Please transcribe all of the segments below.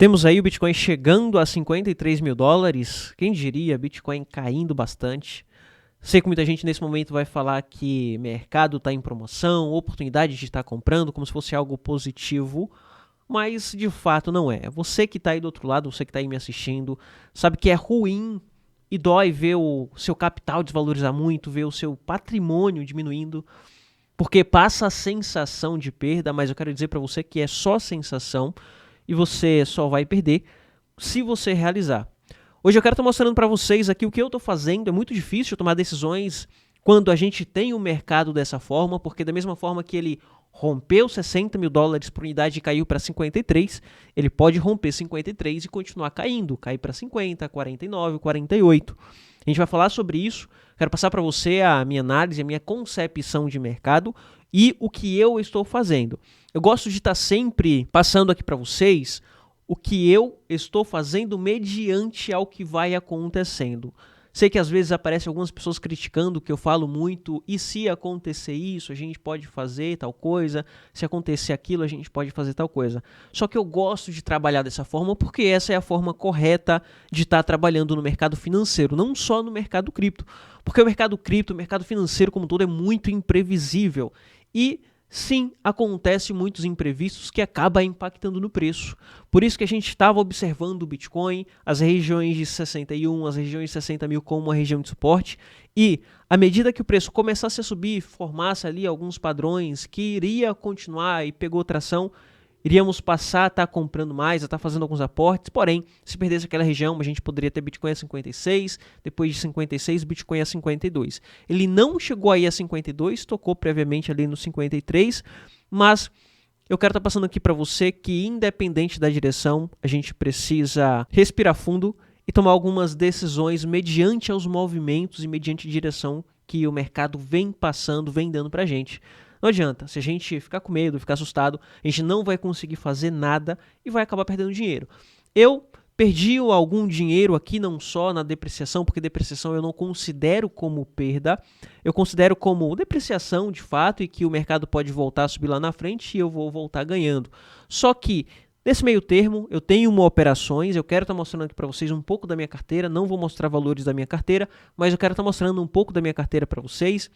Temos aí o Bitcoin chegando a 53 mil dólares. Quem diria, Bitcoin caindo bastante. Sei que muita gente nesse momento vai falar que mercado está em promoção, oportunidade de estar comprando, como se fosse algo positivo, mas de fato não é. Você que está aí do outro lado, você que está aí me assistindo, sabe que é ruim e dói ver o seu capital desvalorizar muito, ver o seu patrimônio diminuindo, porque passa a sensação de perda, mas eu quero dizer para você que é só sensação e você só vai perder se você realizar. Hoje eu quero estar mostrando para vocês aqui o que eu estou fazendo. É muito difícil tomar decisões quando a gente tem o mercado dessa forma, porque da mesma forma que ele rompeu 60 mil dólares por unidade e caiu para 53, ele pode romper 53 e continuar caindo, cair para 50, 49, 48. A gente vai falar sobre isso. Quero passar para você a minha análise, a minha concepção de mercado e o que eu estou fazendo. Eu gosto de estar sempre passando aqui para vocês o que eu estou fazendo mediante ao que vai acontecendo. Sei que às vezes aparecem algumas pessoas criticando que eu falo muito, e se acontecer isso, a gente pode fazer tal coisa, se acontecer aquilo, a gente pode fazer tal coisa. Só que eu gosto de trabalhar dessa forma porque essa é a forma correta de estar trabalhando no mercado financeiro, não só no mercado cripto. Porque o mercado cripto, o mercado financeiro como um todo é muito imprevisível e sim, acontece muitos imprevistos que acabam impactando no preço. Por isso que a gente estava observando o Bitcoin, as regiões de 61, as regiões de 60 mil como uma região de suporte, e à medida que o preço começasse a subir, formasse ali alguns padrões que iria continuar e pegou tração, iríamos passar a estar comprando mais, a estar fazendo alguns aportes, porém, se perdesse aquela região, a gente poderia ter Bitcoin a 56, depois de 56, Bitcoin a 52. Ele não chegou aí a 52, tocou previamente ali no 53, mas eu quero estar passando aqui para você que, independente da direção, a gente precisa respirar fundo e tomar algumas decisões mediante aos movimentos e mediante a direção que o mercado vem passando, vem dando para a gente. Não adianta, se a gente ficar com medo, ficar assustado, a gente não vai conseguir fazer nada e vai acabar perdendo dinheiro. Eu perdi algum dinheiro aqui, não só na depreciação, porque depreciação eu não considero como perda, eu considero como depreciação de fato e que o mercado pode voltar a subir lá na frente e eu vou voltar ganhando. Só que nesse meio termo, eu tenho operações, eu quero estar mostrando aqui para vocês um pouco da minha carteira, não vou mostrar valores da minha carteira, mas eu quero estar mostrando um pouco da minha carteira para vocês,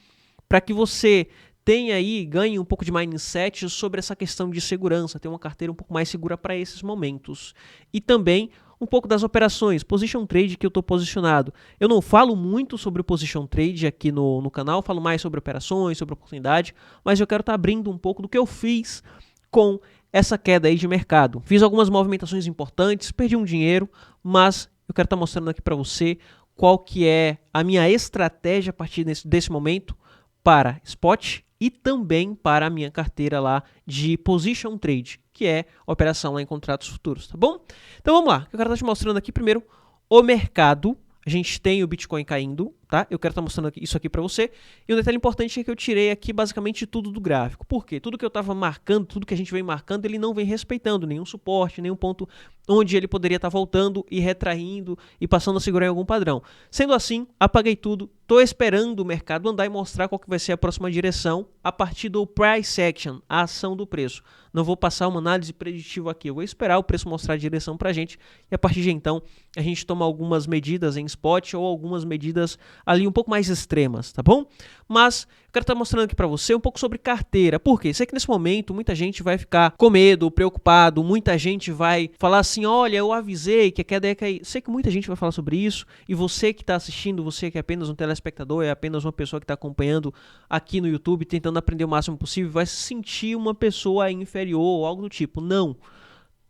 para que você tenha aí, ganhe um pouco de mindset sobre essa questão de segurança, ter uma carteira um pouco mais segura para esses momentos. E também um pouco das operações, position trade que eu estou posicionado. Eu não falo muito sobre o position trade aqui no canal, falo mais sobre operações, sobre oportunidade, mas eu quero estar abrindo um pouco do que eu fiz com essa queda aí de mercado. Fiz algumas movimentações importantes, perdi um dinheiro, mas eu quero estar mostrando aqui para você qual que é a minha estratégia a partir desse momento para spot e também para a minha carteira lá de position trade, que é operação lá em contratos futuros, tá bom? Então vamos lá, eu quero estar te mostrando aqui primeiro o mercado. A gente tem o Bitcoin caindo, tá? Eu quero estar mostrando isso aqui para você. E um detalhe importante é que eu tirei aqui basicamente tudo do gráfico. Por quê? Tudo que eu estava marcando, tudo que a gente vem marcando, ele não vem respeitando nenhum suporte, nenhum ponto onde ele poderia estar voltando e retraindo e passando a segurar em algum padrão. Sendo assim, apaguei tudo. Estou esperando o mercado andar e mostrar qual que vai ser a próxima direção a partir do price action, a ação do preço. Não vou passar uma análise preditiva aqui, eu vou esperar o preço mostrar a direção para a gente e a partir de então a gente toma algumas medidas em spot ou algumas medidas ali um pouco mais extremas, tá bom? Mas eu quero estar mostrando aqui para você um pouco sobre carteira. Por quê? Sei que nesse momento muita gente vai ficar com medo, preocupado, muita gente vai falar assim, olha, eu avisei que a queda ia cair. Sei que muita gente vai falar sobre isso e você que está assistindo, você que é apenas um telespectador, é apenas uma pessoa que está acompanhando aqui no YouTube, tentando aprender o máximo possível, vai se sentir uma pessoa inferior ou algo do tipo. Não.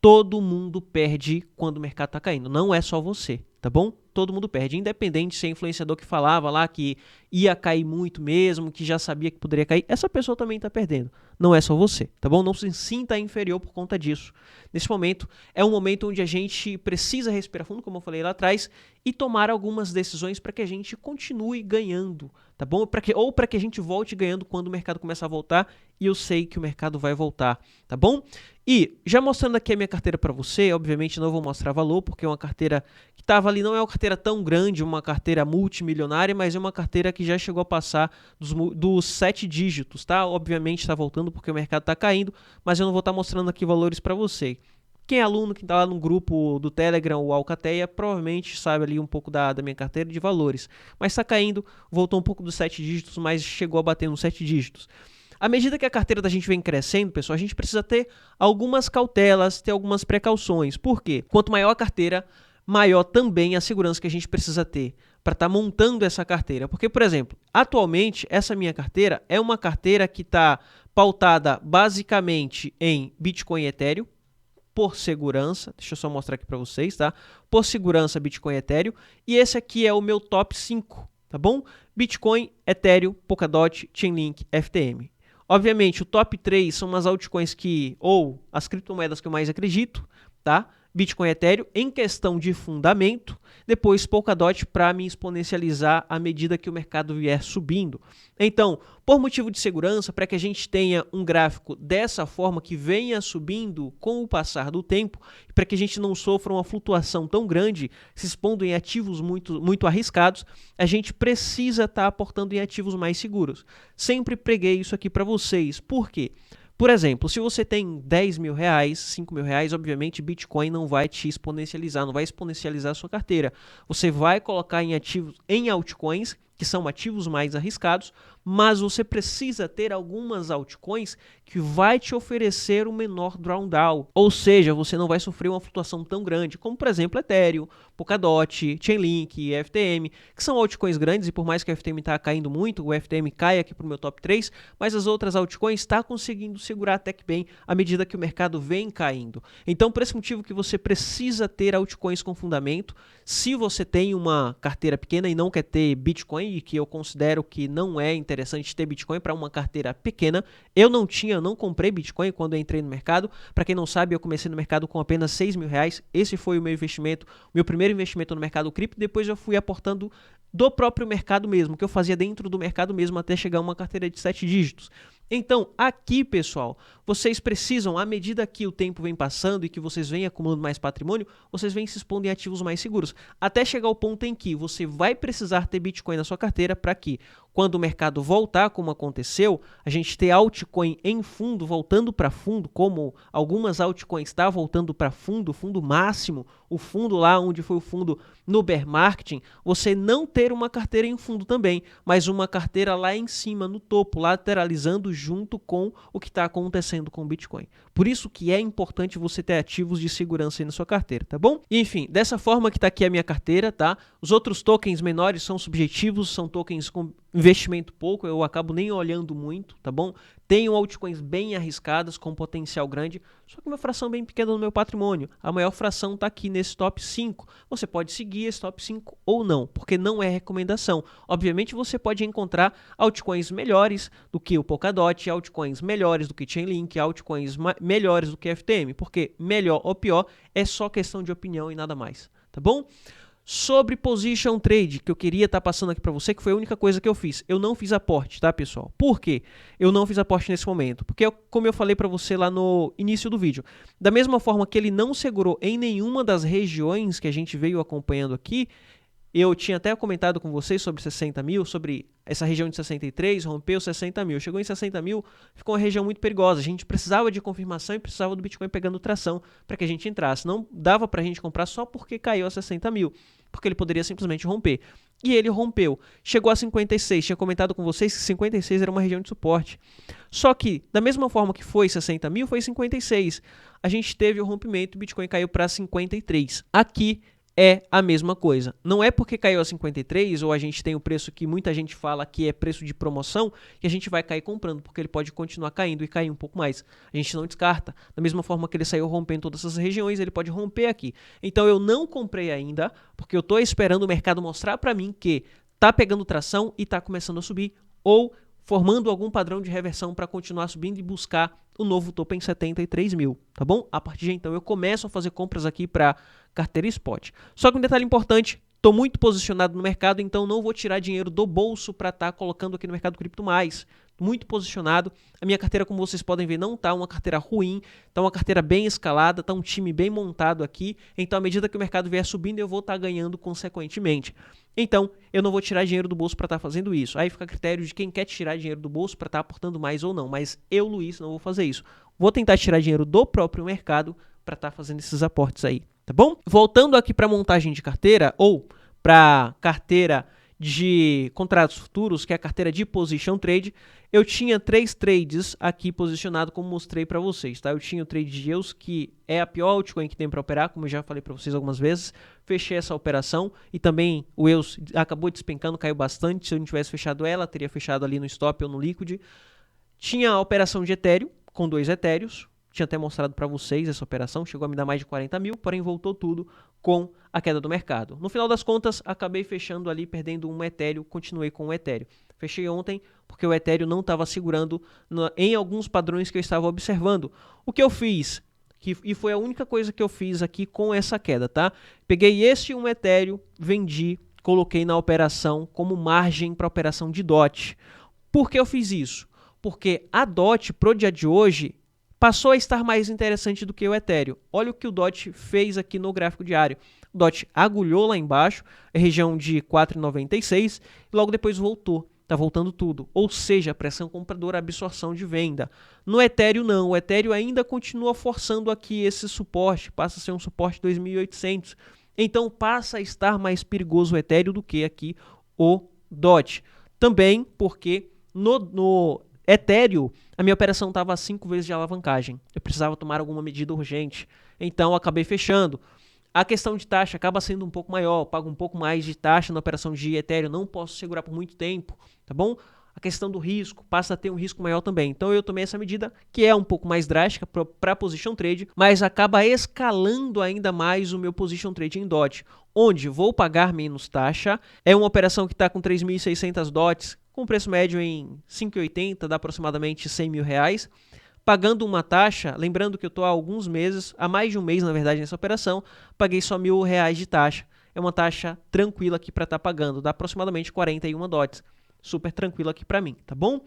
Todo mundo perde quando o mercado está caindo. Não é só você, tá bom? Todo mundo perde, independente se é influenciador que falava lá que ia cair muito mesmo, que já sabia que poderia cair, essa pessoa também está perdendo. Não é só você, tá bom? Não se sinta inferior por conta disso. Nesse momento, é um momento onde a gente precisa respirar fundo, como eu falei lá atrás, e tomar algumas decisões para que a gente continue ganhando, tá bom? Ou para que a gente volte ganhando quando o mercado começar a voltar, e eu sei que o mercado vai voltar, tá bom? E já mostrando aqui a minha carteira para você, obviamente não vou mostrar valor, porque é uma carteira que estava ali, não é uma carteira tão grande, uma carteira multimilionária, mas é uma carteira que já chegou a passar dos 7 dígitos, tá? Obviamente está voltando porque o mercado está caindo, mas eu não vou estar mostrando aqui valores para você. Quem é aluno, quem está lá no grupo do Telegram ou Alcateia, provavelmente sabe ali um pouco da minha carteira de valores. Mas está caindo, voltou um pouco dos 7 dígitos, mas chegou a bater nos 7 dígitos. À medida que a carteira da gente vem crescendo, pessoal, a gente precisa ter algumas cautelas, ter algumas precauções. Por quê? Quanto maior a carteira, maior também a segurança que a gente precisa ter para estar montando essa carteira. Porque, por exemplo, atualmente, essa minha carteira é uma carteira que está pautada basicamente em Bitcoin e Ethereum, por segurança, deixa eu só mostrar aqui para vocês, tá? Por segurança, Bitcoin e Ethereum, e esse aqui é o meu top 5, tá bom? Bitcoin, Ethereum, Polkadot, Chainlink, FTM. Obviamente, o top 3 são as altcoins ou as criptomoedas que eu mais acredito, tá? Bitcoin e Ethereum em questão de fundamento, depois Polkadot para me exponencializar à medida que o mercado vier subindo. Então, por motivo de segurança, para que a gente tenha um gráfico dessa forma que venha subindo com o passar do tempo, e para que a gente não sofra uma flutuação tão grande, se expondo em ativos muito arriscados, a gente precisa estar aportando em ativos mais seguros. Sempre preguei isso aqui para vocês. Por quê? Por exemplo, se você tem 10 mil reais, 5 mil reais, obviamente Bitcoin não vai te exponencializar, não vai exponencializar a sua carteira. Você vai colocar em ativos, em altcoins, que são ativos mais arriscados, mas você precisa ter algumas altcoins que vai te oferecer um menor drawdown, ou seja, você não vai sofrer uma flutuação tão grande, como por exemplo Ethereum, Polkadot, Chainlink, FTM, que são altcoins grandes, e por mais que a FTM está caindo muito, o FTM cai aqui para o meu top 3, mas as outras altcoins estão conseguindo segurar até que bem à medida que o mercado vem caindo. Então, por esse motivo que você precisa ter altcoins com fundamento. Se você tem uma carteira pequena e não quer ter Bitcoin, e que eu considero que não é interessante ter Bitcoin para uma carteira pequena, eu não comprei Bitcoin quando eu entrei no mercado. Para quem não sabe, eu comecei no mercado com apenas 6 mil reais, esse foi o meu investimento, meu primeiro investimento no mercado cripto, depois eu fui aportando do próprio mercado mesmo, que eu fazia dentro do mercado mesmo até chegar a uma carteira de 7 dígitos. Então, aqui, pessoal, vocês precisam, à medida que o tempo vem passando e que vocês vêm acumulando mais patrimônio, vocês vêm se expondo em ativos mais seguros, até chegar ao ponto em que você vai precisar ter Bitcoin na sua carteira para que, quando o mercado voltar, como aconteceu, a gente ter altcoin em fundo, voltando para fundo, como algumas altcoins estão voltando para fundo, fundo máximo, o fundo lá onde foi o fundo no bear market, você não ter uma carteira em fundo também, mas uma carteira lá em cima, no topo, lateralizando junto com o que está acontecendo com o Bitcoin. Por isso que é importante você ter ativos de segurança aí na sua carteira, tá bom? Enfim, dessa forma que está aqui a minha carteira, tá? Os outros tokens menores são subjetivos, são tokens com investimento pouco, eu acabo nem olhando muito, tá bom? Tenho altcoins bem arriscadas, com potencial grande, só que uma fração bem pequena no meu patrimônio. A maior fração está aqui nesse top 5. Você pode seguir esse top 5 ou não, porque não é recomendação. Obviamente você pode encontrar altcoins melhores do que o Polkadot, altcoins melhores do que Chainlink, altcoins melhores do que FTM, porque melhor ou pior é só questão de opinião e nada mais, tá bom? Sobre position trade, que eu queria estar passando aqui para você, que foi a única coisa que eu fiz. Eu não fiz aporte, tá, pessoal? Por quê? Eu não fiz aporte nesse momento. Porque, como eu falei para você lá no início do vídeo, da mesma forma que ele não segurou em nenhuma das regiões que a gente veio acompanhando aqui, eu tinha até comentado com vocês sobre 60 mil, sobre essa região de 63, rompeu 60 mil. Chegou em 60 mil, ficou uma região muito perigosa. A gente precisava de confirmação e precisava do Bitcoin pegando tração para que a gente entrasse. Não dava para a gente comprar só porque caiu a 60 mil, porque ele poderia simplesmente romper. E ele rompeu. Chegou a 56. Tinha comentado com vocês que 56 era uma região de suporte. Só que, da mesma forma que foi 60 mil, foi 56. A gente teve o rompimento, o Bitcoin caiu para 53. Aqui é a mesma coisa. Não é porque caiu a 53 ou a gente tem o preço que muita gente fala que é preço de promoção que a gente vai cair comprando, porque ele pode continuar caindo e cair um pouco mais. A gente não descarta. Da mesma forma que ele saiu rompendo todas essas regiões, ele pode romper aqui. Então eu não comprei ainda, porque eu estou esperando o mercado mostrar para mim que está pegando tração e está começando a subir, ou formando algum padrão de reversão para continuar subindo e buscar o novo topo em 73 mil, tá bom? A partir de então eu começo a fazer compras aqui para carteira spot. Só que um detalhe importante, estou muito posicionado no mercado, então não vou tirar dinheiro do bolso para estar colocando aqui no mercado cripto mais. Muito posicionado. A minha carteira, como vocês podem ver, não está uma carteira ruim, está uma carteira bem escalada, está um time bem montado aqui, então à medida que o mercado vier subindo eu vou estar ganhando consequentemente. Então, eu não vou tirar dinheiro do bolso para estar fazendo isso. Aí fica a critério de quem quer tirar dinheiro do bolso para estar aportando mais ou não. Mas eu, Luiz, não vou fazer isso. Vou tentar tirar dinheiro do próprio mercado para estar fazendo esses aportes aí, tá bom? Voltando aqui para montagem de carteira ou para carteira de contratos futuros, que é a carteira de position trade, eu tinha 3 trades aqui posicionado, como mostrei para vocês, tá? Eu tinha o trade de EOS, que é a pior altcoin que tem para operar, como eu já falei para vocês algumas vezes. Fechei essa operação e também o EOS acabou despencando, caiu bastante. Se eu não tivesse fechado ela, teria fechado ali no stop ou no liquid. Tinha a operação de Ethereum, com 2 Ethereums. Tinha até mostrado para vocês essa operação, chegou a me dar mais de 40 mil, porém voltou tudo com a queda do mercado. No final das contas, acabei fechando ali, perdendo um Ethereum, continuei com o Ethereum. Fechei ontem porque o Ethereum não estava segurando em alguns padrões que eu estava observando. O que eu fiz, e foi a única coisa que eu fiz aqui com essa queda, tá? Peguei este um Ethereum, vendi, coloquei na operação como margem para a operação de DOT. Por que eu fiz isso? Porque a DOT, pro dia de hoje, passou a estar mais interessante do que o Ethereum. Olha o que o DOT fez aqui no gráfico diário. O DOT agulhou lá embaixo, região de 4,96, e logo depois voltou. Está voltando tudo. Ou seja, pressão compradora, absorção de venda. No Ethereum não. O Ethereum ainda continua forçando aqui esse suporte. Passa a ser um suporte 2.800. Então passa a estar mais perigoso o Ethereum do que aqui o DOT. Também porque no Ethereum, a minha operação estava a 5 vezes de alavancagem. Eu precisava tomar alguma medida urgente. Então, eu acabei fechando. A questão de taxa acaba sendo um pouco maior. Eu pago um pouco mais de taxa na operação de Ethereum. Não posso segurar por muito tempo, tá bom? A questão do risco passa a ter um risco maior também. Então, eu tomei essa medida, que é um pouco mais drástica para position trade, mas acaba escalando ainda mais o meu position trade em DOT, onde vou pagar menos taxa. É uma operação que está com 3.600 DOTs, com preço médio em 5,80, dá aproximadamente 100 mil reais, pagando uma taxa, lembrando que eu estou há alguns meses, há mais de um mês na verdade nessa operação, paguei só R$1.000 de taxa, é uma taxa tranquila aqui para estar pagando, dá aproximadamente 41 DOTs, super tranquilo aqui para mim, tá bom?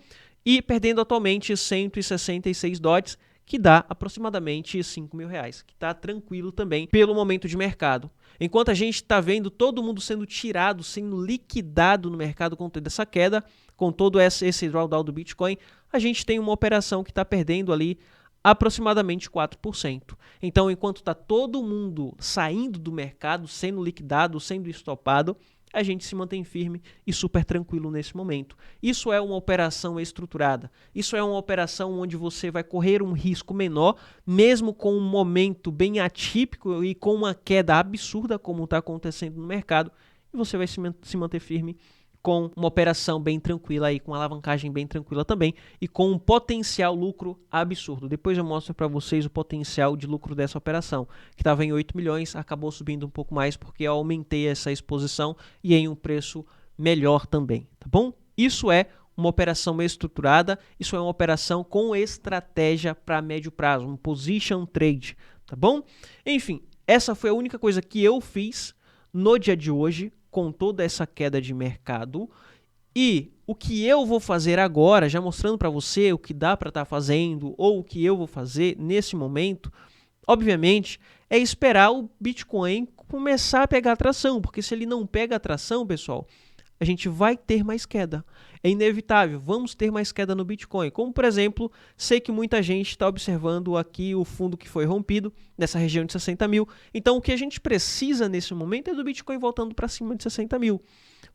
E perdendo atualmente 166 DOTs, que dá aproximadamente 5 mil reais, que está tranquilo também pelo momento de mercado. Enquanto a gente está vendo todo mundo sendo tirado, sendo liquidado no mercado com toda essa queda, com todo esse drawdown do Bitcoin, a gente tem uma operação que está perdendo ali aproximadamente 4%. Então, enquanto está todo mundo saindo do mercado, sendo liquidado, sendo estopado, a gente se mantém firme e super tranquilo nesse momento. Isso é uma operação estruturada. Isso é uma operação onde você vai correr um risco menor, mesmo com um momento bem atípico e com uma queda absurda como está acontecendo no mercado, e você vai se manter firme com uma operação bem tranquila aí, com uma alavancagem bem tranquila também e com um potencial lucro absurdo. Depois eu mostro para vocês o potencial de lucro dessa operação, que estava em 8 milhões, acabou subindo um pouco mais porque eu aumentei essa exposição e em um preço melhor também, tá bom? Isso é uma operação estruturada, isso é uma operação com estratégia para médio prazo, um position trade, tá bom? Enfim, essa foi a única coisa que eu fiz no dia de hoje, com toda essa queda de mercado, e o que eu vou fazer agora, já mostrando para você o que dá para estar fazendo ou o que eu vou fazer nesse momento, obviamente, é esperar o Bitcoin começar a pegar atração, porque se ele não pega atração, pessoal, a gente vai ter mais queda. É inevitável, vamos ter mais queda no Bitcoin. Como, por exemplo, sei que muita gente está observando aqui o fundo que foi rompido, nessa região de 60 mil. Então, o que a gente precisa nesse momento é do Bitcoin voltando para cima de 60 mil.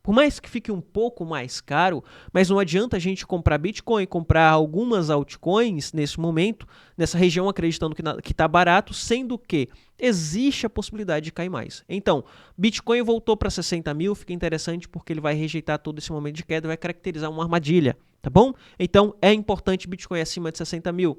Por mais que fique um pouco mais caro, mas não adianta a gente comprar Bitcoin, comprar algumas altcoins nesse momento, nessa região, acreditando que está barato, sendo que existe a possibilidade de cair mais. Então, Bitcoin voltou para 60 mil, fica interessante porque ele vai rejeitar todo esse momento de queda e vai caracterizar uma armadilha, tá bom? Então, é importante Bitcoin acima de 60 mil.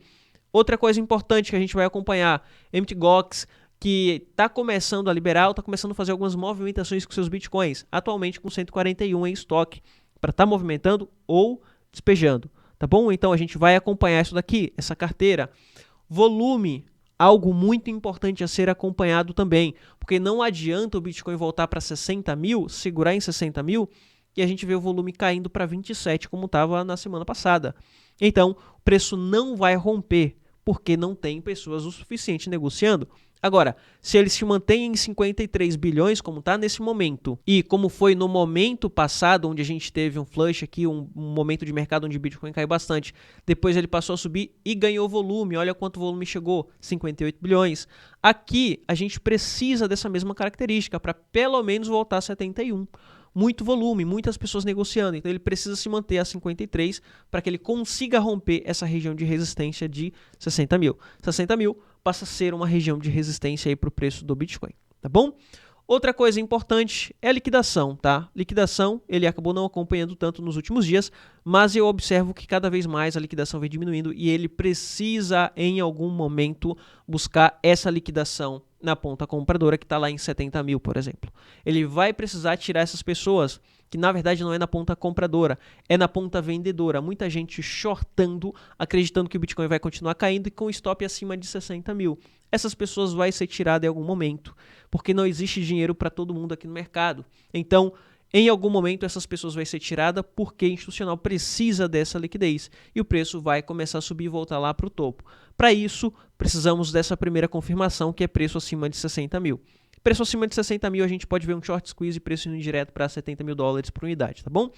Outra coisa importante que a gente vai acompanhar, Mt. Gox, que está começando a liberar, está começando a fazer algumas movimentações com seus bitcoins, atualmente com 141 em estoque, para estar movimentando ou despejando, tá bom? Então a gente vai acompanhar isso daqui, essa carteira. Volume, algo muito importante a ser acompanhado também, porque não adianta o Bitcoin voltar para 60 mil, segurar em 60 mil, e a gente vê o volume caindo para 27, como estava na semana passada. Então, o preço não vai romper, porque não tem pessoas o suficiente negociando. Agora, se ele se mantém em 53 bilhões, como está nesse momento, e como foi no momento passado, onde a gente teve um flush aqui, um momento de mercado onde o Bitcoin caiu bastante, depois ele passou a subir e ganhou volume, olha quanto volume chegou, 58 bilhões. Aqui, a gente precisa dessa mesma característica, para pelo menos voltar a 71. Muito volume, muitas pessoas negociando, então ele precisa se manter a 53 para que ele consiga romper essa região de resistência de 60 mil. 60 mil passa a ser uma região de resistência para o preço do Bitcoin, tá bom? Outra coisa importante é a liquidação, tá? Liquidação, ele acabou não acompanhando tanto nos últimos dias, mas eu observo que cada vez mais a liquidação vem diminuindo e ele precisa, em algum momento, buscar essa liquidação na ponta compradora, que está lá em 70 mil, por exemplo. Ele vai precisar tirar essas pessoas, que na verdade não é na ponta compradora, é na ponta vendedora. Muita gente shortando, acreditando que o Bitcoin vai continuar caindo e com stop acima de 60 mil. Essas pessoas vão ser tiradas em algum momento, porque não existe dinheiro para todo mundo aqui no mercado. Então, em algum momento, essas pessoas vão ser tiradas porque o institucional precisa dessa liquidez e o preço vai começar a subir e voltar lá para o topo. Para isso, precisamos dessa primeira confirmação, que é preço acima de 60 mil. Preço acima de 60 mil, a gente pode ver um short squeeze e preço indo direto para 70 mil dólares por unidade, tá bom?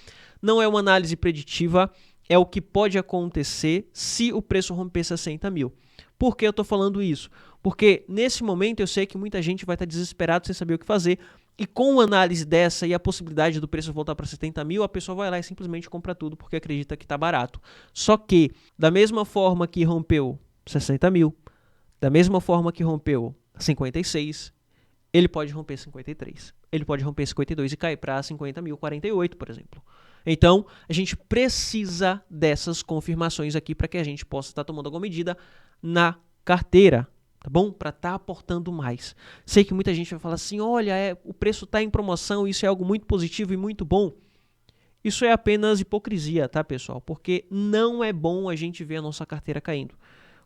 Não é uma análise preditiva, é o que pode acontecer se o preço romper 60 mil. Por que eu estou falando isso? Porque nesse momento eu sei que muita gente vai estar desesperado sem saber o que fazer, e com uma análise dessa e a possibilidade do preço voltar para 70 mil, a pessoa vai lá e simplesmente compra tudo porque acredita que está barato. Só que, da mesma forma que rompeu 60 mil, da mesma forma que rompeu 56, ele pode romper 53. Ele pode romper 52 e cair para 50 mil, 48, por exemplo. Então, a gente precisa dessas confirmações aqui para que a gente possa estar tomando alguma medida na carteira, tá bom? Para estar aportando mais. Sei que muita gente vai falar assim, olha, o preço está em promoção, isso é algo muito positivo e muito bom. Isso é apenas hipocrisia, tá, pessoal? Porque não é bom a gente ver a nossa carteira caindo.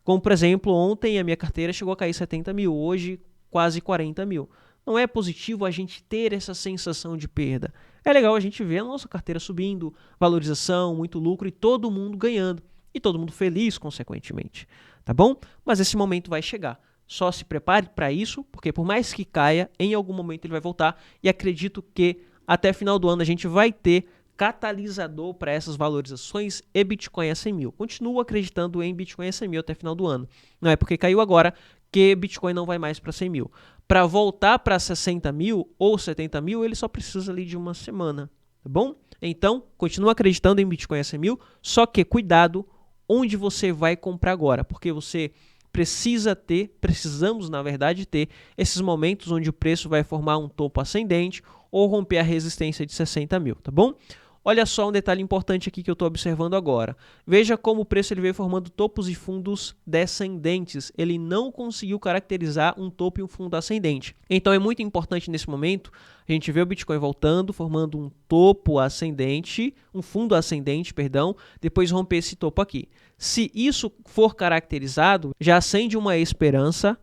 Como, por exemplo, ontem a minha carteira chegou a cair 70 mil, hoje quase 40 mil. Não é positivo a gente ter essa sensação de perda. É legal a gente ver a nossa carteira subindo, valorização, muito lucro e todo mundo ganhando. E todo mundo feliz, consequentemente. Tá bom? Mas esse momento vai chegar. Só se prepare para isso, porque por mais que caia, em algum momento ele vai voltar. E acredito que até final do ano a gente vai ter catalisador para essas valorizações e Bitcoin a 100 mil. Continuo acreditando em Bitcoin a 100 mil até final do ano. Não é porque caiu agora que Bitcoin não vai mais para 100 mil. Para voltar para 60 mil ou 70 mil, ele só precisa ali de uma semana. Tá bom? Então, continuo acreditando em Bitcoin a 100 mil, só que cuidado onde você vai comprar agora, porque você precisamos na verdade ter esses momentos onde o preço vai formar um topo ascendente ou romper a resistência de 60 mil, tá bom? Olha só um detalhe importante aqui que eu estou observando agora. Veja como o preço ele veio formando topos e fundos descendentes. Ele não conseguiu caracterizar um topo e um fundo ascendente. Então é muito importante nesse momento a gente ver o Bitcoin voltando, formando um topo ascendente, um fundo ascendente, perdão, depois romper esse topo aqui. Se isso for caracterizado, já acende uma esperança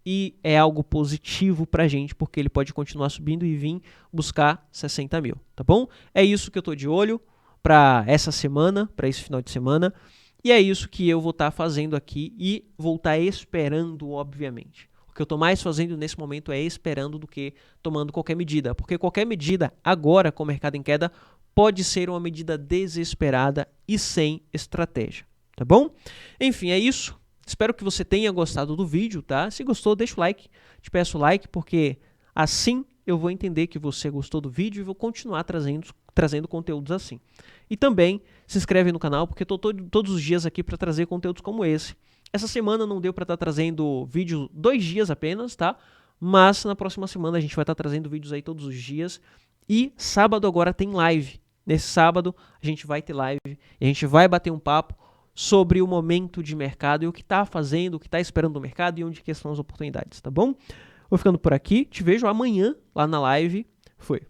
e é algo positivo para a gente, porque ele pode continuar subindo e vir buscar 60 mil, tá bom? É isso que eu estou de olho para essa semana, para esse final de semana, e é isso que eu vou estar fazendo aqui e vou estar esperando, obviamente. O que eu estou mais fazendo nesse momento é esperando do que tomando qualquer medida, porque qualquer medida agora com o mercado em queda pode ser uma medida desesperada e sem estratégia, tá bom? Enfim, é isso. Espero que você tenha gostado do vídeo, tá? Se gostou, deixa o like. Te peço o like, porque assim eu vou entender que você gostou do vídeo e vou continuar trazendo conteúdos assim. E também se inscreve no canal, porque eu estou todos os dias aqui para trazer conteúdos como esse. Essa semana não deu para estar trazendo vídeo 2 dias apenas, tá? Mas na próxima semana a gente vai estar trazendo vídeos aí todos os dias. E sábado agora tem live. Nesse sábado a gente vai ter live e a gente vai bater um papo sobre o momento de mercado e o que está fazendo, o que está esperando do mercado e onde que estão as oportunidades, tá bom? Vou ficando por aqui, te vejo amanhã lá na live. Foi.